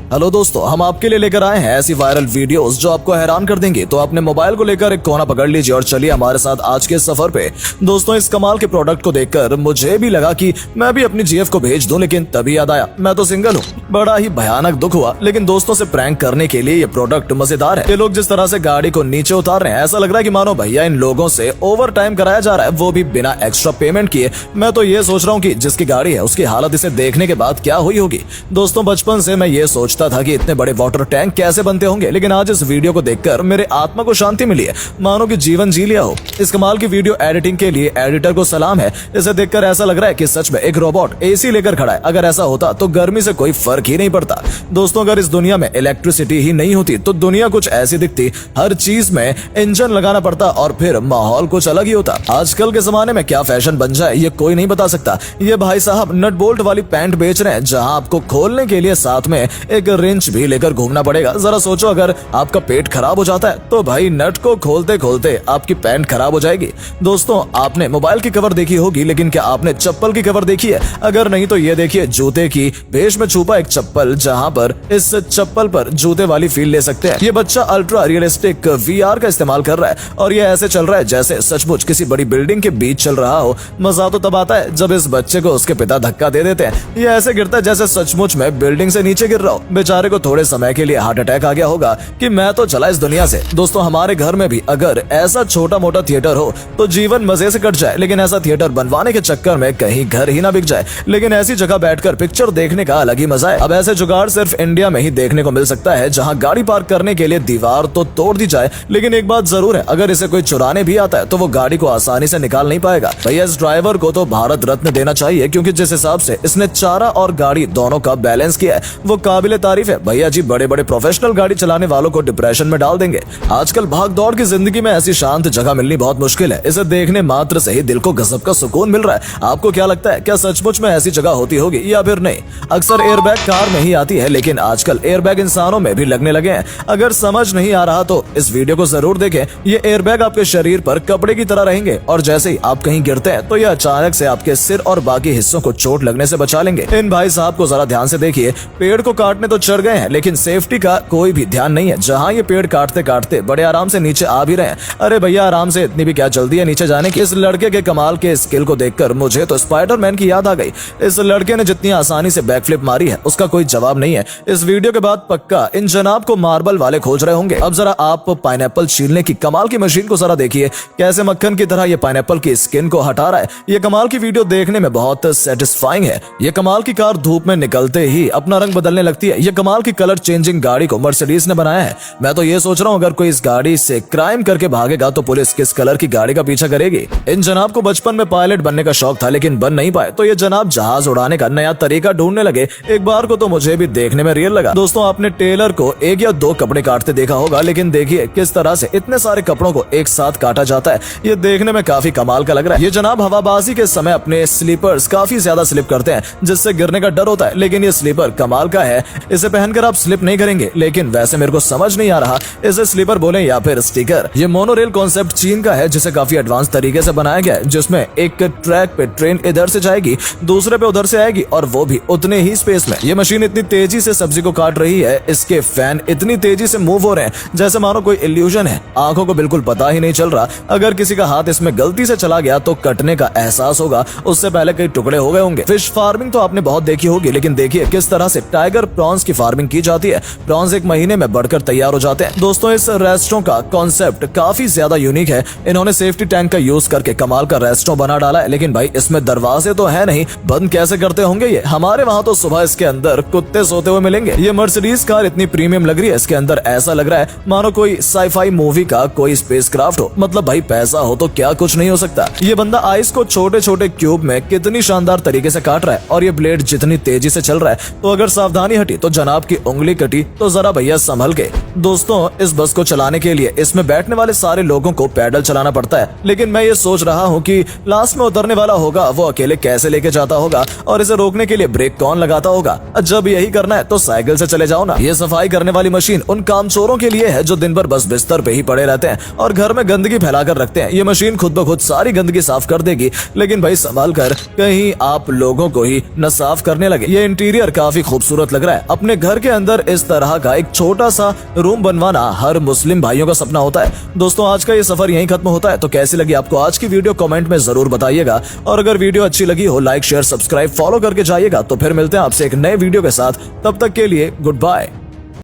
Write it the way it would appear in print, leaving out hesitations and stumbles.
Hello दोस्तों, हम आपके लिए लेकर आए हैं ऐसी वायरल वीडियोस जो आपको हैरान कर देंगी। तो अपने मोबाइल को लेकर एक कोना पकड़ लीजिए और चलिए हमारे साथ आज के सफर पे। दोस्तों, इस कमाल के प्रोडक्ट को देखकर मुझे भी लगा कि मैं भी अपनी जीएफ को भेज दूं, लेकिन तभी याद आया मैं तो सिंगल हूँ। बड़ा ही भयानक दुख हुआ, लेकिन दोस्तों से प्रैंक करने के लिए ये प्रोडक्ट मजेदार है। ये लोग जिस तरह से गाड़ी को नीचे उतार रहे हैं, ऐसा लग रहा है कि मानो भैया इन लोगों से ओवर टाइम कराया जा रहा है, वो भी बिना एक्स्ट्रा पेमेंट किए। मैं तो ये सोच रहा हूँ कि जिसकी गाड़ी है उसकी हालत इसे देखने के बाद क्या हुई होगी। दोस्तों, बचपन से मैं ये सोचता था कि इतने बड़े वाटर टैंक कैसे बनते होंगे, लेकिन आज इस वीडियो को देखकर मेरे आत्मा को शांति मिली है, मानो कि जीवन जी लिया हो। इस कमाल की वीडियो एडिटिंग के लिए एडिटर को सलाम है। इसे देखकर ऐसा लग रहा है कि सच में एक रोबोट एसी लेकर खड़ा है। अगर ऐसा होता तो गर्मी से कोई फर्क ही नहीं पड़ता। दोस्तों, अगर इस दुनिया में इलेक्ट्रिसिटी ही नहीं होती तो दुनिया कुछ ऐसी दिखती। हर चीज में इंजन लगाना पड़ता और फिर माहौल कुछ अलग ही होता। आजकल के जमाने में क्या फैशन बन जाए ये कोई नहीं बता सकता। ये भाई साहब नट बोल्ट वाली पैंट बेच रहे हैं, जहां आपको खोलने के लिए साथ में एक रिंच भी लेकर घूमना पड़ेगा। जरा सोचो, अगर आपका पेट खराब हो जाता है तो भाई नट को खोलते खोलते आपकी पैंट खराब हो जाएगी। दोस्तों, आपने मोबाइल की कवर देखी होगी, लेकिन क्या आपने चप्पल की कवर देखी है? अगर नहीं तो ये देखिए, जूते की भेष में छुपा एक चप्पल, जहां पर इस चप्पल पर जूते वाली फील ले सकते हैं। ये बच्चा अल्ट्रा रियलिस्टिक वीआर का इस्तेमाल कर रहा है और ये ऐसे चल रहा है जैसे सचमुच किसी बड़ी बिल्डिंग के बीच चल रहा हो। मजा तो तब आता है जब इस बच्चे को उसके पिता धक्का दे देते हैं। ये ऐसे गिरता है जैसे सचमुच में बिल्डिंग से नीचे गिर रहा हो। बेचारे को थोड़े समय के लिए हार्ट अटैक आ गया होगा कि मैं तो चला इस दुनिया से। दोस्तों, हमारे घर में भी अगर ऐसा छोटा मोटा थिएटर हो तो जीवन मजे से कट जाए, लेकिन ऐसा थिएटर बनवाने के चक्कर में कहीं घर ही ना बिक जाए। लेकिन ऐसी जगह बैठकर पिक्चर देखने का अलग ही मजा है। अब ऐसे जुगाड़ सिर्फ इंडिया में ही देखने को मिल सकता है, जहां गाड़ी पार्क करने के लिए दीवार तो तोड़ दी जाए, लेकिन एक बात जरूर है, अगर इसे कोई चुराने भी आता है तो वो गाड़ी को आसानी से निकाल नहीं पाएगा। भैया, इस ड्राइवर को तो भारत रत्न देना चाहिए, क्योंकि जिस हिसाब से इसने चारा और गाड़ी दोनों का बैलेंस किया है वो काबिले तारीफ है। भैया जी बड़े बड़े प्रोफेशनल गाड़ी चलाने वालों को डिप्रेशन में डाल देंगे। आजकल भाग दौड़ की जिंदगी में ऐसी शांत जगह मिलनी बहुत मुश्किल है। इसे देखने मात्र से ही दिल को गजब का सुकून मिल रहा है। आपको क्या लगता है, क्या सचमुच में ऐसी जगह होती होगी या फिर नहीं? अक्सर एयरबैग कार में ही आती है, लेकिन आजकल एयरबैग इंसानों में भी लगने लगे हैं। अगर समझ नहीं आ रहा तो इस वीडियो को जरूर देखें। ये एयरबैग आपके शरीर पर कपड़े की तरह रहेंगे और जैसे ही आप कहीं गिरते हैं तो ये अचानक से आपके सिर और बाकी हिस्सों को चोट लगने से बचा लेंगे। इन भाई साहब को जरा ध्यान से देखिए। पेड़ को काटने तो चढ़ गए हैं, लेकिन सेफ्टी का कोई भी ध्यान नहीं है। जहां ये पेड़ काटते काटते बड़े आराम से नीचे आ भी रहे हैं। अरे भैया, आराम से, इतनी भी क्या जल्दी है नीचे जाने की? इस लड़के के कमाल के स्किल को देखकर मुझे तो स्पाइडरमैन की याद आ गई। इस लड़के ने जितनी आसानी से बैकफ्लिप मारी है उसका कोई जवाब नहीं है। इस वीडियो के बाद पक्का इन जनाब को मार्बल वाले खोज रहे होंगे। अब जरा आप पाइनएप्पल छीलने की कमाल की मशीन को जरा देखिए, कैसे मक्खन की तरह ये पाइनएप्पल की स्किन को हटा रहा है। ये कमाल की वीडियो देखने में बहुत सेटिस्फाइंग है। ये कमाल की कार धूप में निकलते ही अपना रंग बदलने लगती है। ये कमाल की कलर चेंजिंग गाड़ी को मर्सिडीज ने बनाया है। मैं तो ये सोच रहा हूँ, अगर कोई इस गाड़ी से क्राइम करके भागेगा तो पुलिस किस कलर की गाड़ी का पीछा करेगी? इन जनाब को बचपन में पायलट बनने का शौक था, लेकिन बन नहीं पाए, तो ये जनाब जहाज उड़ाने का नया तरीका ढूंढने लगे। एक बार को तो मुझे भी देखने में रियल लगा। दोस्तों, आपने टेलर को एक या दो कपड़े काटते देखा होगा, लेकिन देखिए किस तरह से इतने सारे कपड़ों को एक साथ काटा जाता है। ये देखने में काफी कमाल का लग रहा है। ये जनाब हवाबाजी के समय अपने स्लीपर्स काफी ज्यादा स्लिप करते हैं, जिससे गिरने का डर होता है, लेकिन ये स्लीपर कमाल का है। इसे पहनकर आप स्लिप नहीं करेंगे, लेकिन वैसे मेरे को समझ नहीं आ रहा इसे स्लीपर बोले या फिर स्टिकर। ये मोनोरेल कॉन्सेप्ट चीन का है, जिसे काफी एडवांस तरीके से बनाया गया है, जिसमें एक ट्रैक पे ट्रेन इधर से जाएगी, दूसरे पे उधर से आएगी और वो भी उतने ही स्पेस में। ये मशीन इतनी तेजी से सब्जी को काट रही है, इसके फैन इतनी तेजी से मूव हो रहे हैं जैसे मानो कोई इल्यूजन है। आंखों को बिल्कुल पता ही नहीं चल रहा। अगर किसी का हाथ इसमें गलती से चला गया तो कटने का एहसास होगा, उससे पहले कई टुकड़े हो गए होंगे। फिश फार्मिंग तो आपने बहुत देखी होगी, लेकिन देखिए किस तरह से टाइगर प्रॉन्स की फार्मिंग की जाती है। प्रॉन्स एक महीने में बढ़कर तैयार हो जाते हैं। दोस्तों, इस रेस्टोरेंट का कॉन्सेप्ट काफी ज्यादा यूनिक है। इन्होंने सेफ्टी टैंक का यूज करके कमाल का रेस्टोरेंट बना डाला है, लेकिन भाई इसमें दरवाजे तो है नहीं, बंद कैसे करते होंगे ये? हमारे वहाँ तो सुबह इसके अंदर कुत्ते सोते हुए मिलेंगे। ये मर्सिडीज कार इतनी प्रीमियम लग रही है, इसके अंदर ऐसा लग रहा है मानो कोई साईफाई मूवी का कोई स्पेसक्राफ्ट हो। मतलब भाई, पैसा हो तो क्या कुछ नहीं हो सकता। ये बंदा आइस को छोटे छोटे क्यूब में कितनी शानदार तरीके से काट रहा है, और ये ब्लेड जितनी तेजी से चल रहा है, तो अगर सावधानी हटी तो जनाब की उंगली कटी तो जरा भैया संभल के। दोस्तों, इस बस को चलाने के लिए इसमें बैठने वाले सारे लोगों को पैडल चलाना पड़ता है, लेकिन मैं ये सोच रहा हूँ कि लास्ट में उतरने वाला होगा वो अकेले कैसे लेके जाता होगा, और इसे रोकने के लिए ब्रेक कौन लगाता होगा? जब यही करना है तो साइकिल से चले जाओ ना। ये सफाई करने वाली मशीन उन कामचोरों के लिए है जो दिन भर बस बिस्तर पे ही पड़े रहते हैं और घर में गंदगी फैलाकर रखते हैं। ये मशीन खुद ब खुद सारी गंदगी साफ कर देगी, लेकिन भाई संभाल कर, कहीं आप लोगों को ही न साफ करने लगे। ये इंटीरियर काफी खूबसूरत लग रहा है। अब अपने घर के अंदर इस तरह का एक छोटा सा रूम बनवाना हर मुस्लिम भाइयों का सपना होता है। दोस्तों आज का ये सफर यहीं खत्म होता है। तो कैसी लगी आपको आज की वीडियो कमेंट में जरूर बताइएगा, और अगर वीडियो अच्छी लगी हो लाइक शेयर सब्सक्राइब फॉलो करके जाइएगा। तो फिर मिलते हैं आपसे एक नए वीडियो के साथ, तब तक के लिए गुड बाय।